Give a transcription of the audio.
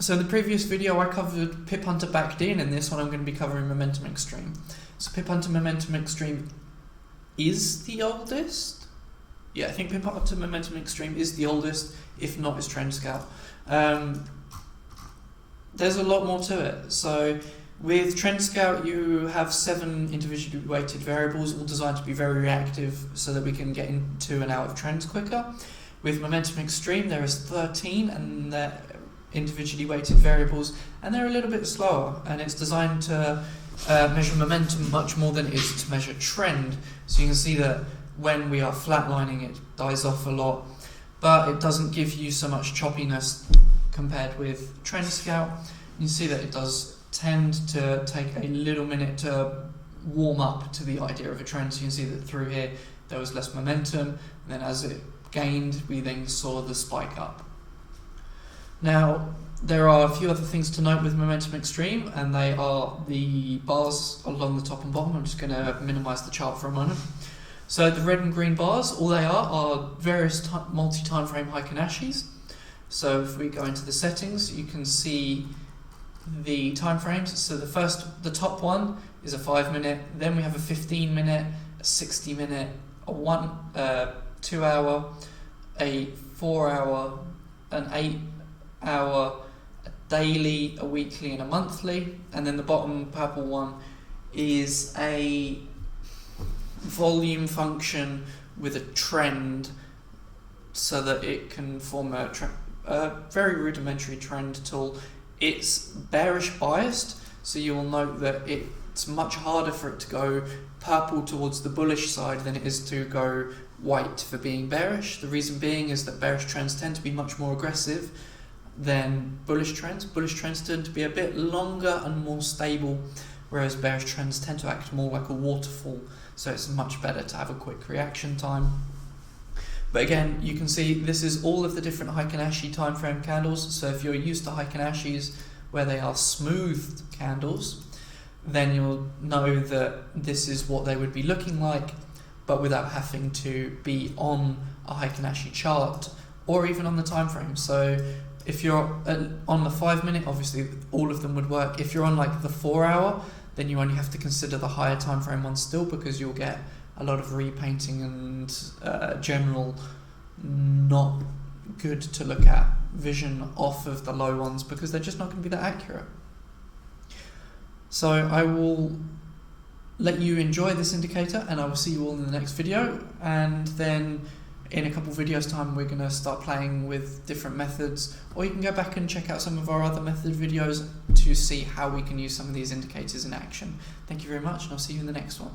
So in the previous video I covered piphunter backed in, and this one I'm going to be covering momentum extreme. So piphunter momentum extreme is the oldest. Yeah, I think piphunter momentum extreme is the oldest, if not is trend scout. There's a lot more to it. So with trend scout you have 7 individually weighted variables, all designed to be very reactive so that we can get into and out of trends quicker. With momentum extreme there is 13, and they're individually weighted variables, and they're a little bit slower, and it's designed to measure momentum much more than it is to measure trend. So you can see that when we are flatlining it dies off a lot, but it doesn't give you so much choppiness compared with trend scout. You see that it does tend to take a little minute to warm up to the idea of a trend. So you can see that through here there was less momentum, and then as it gained we then saw the spike up. Now there are a few other things to note with momentum extreme, and they are the bars along the top and bottom. I'm just going to minimize the chart for a moment. So the red and green bars, all they are various multi-time frame Heikin-Ashis. So if we go into the settings, you can see the time frames. So the top one is a 5 minute, then we have a 15 minute, a 60 minute, a 2 hour, a 4 hour, an 8 hour, a daily, a weekly and a monthly, and then the bottom purple one is a volume function with a trend so that it can form a very rudimentary trend tool. It's bearish biased, so you will note that it's much harder for it to go purple towards the bullish side than it is to go white for being bearish. The reason being is that bearish trends tend to be much more aggressive than bullish trends. Bullish trends tend to be a bit longer and more stable, whereas bearish trends tend to act more like a waterfall, so it's much better to have a quick reaction time. But again, you can see this is all of the different Heikin-Ashi time frame candles. So if you're used to Heikin-Ashis where they are smooth candles, then you'll know that this is what they would be looking like, but without having to be on a Heikin-Ashi chart or even on the time frame. So if you're on the 5 minute, obviously all of them would work. If you're on like the 4 hour, then you only have to consider the higher time frame ones still, because you'll get a lot of repainting and general not good to look at vision off of the low ones, because they're just not going to be that accurate. So I will let you enjoy this indicator, and I will see you all in the next video, and then in a couple videos time we're going to start playing with different methods, or you can go back and check out some of our other method videos to see how we can use some of these indicators in action. Thank you very much, and I'll see you in the next one.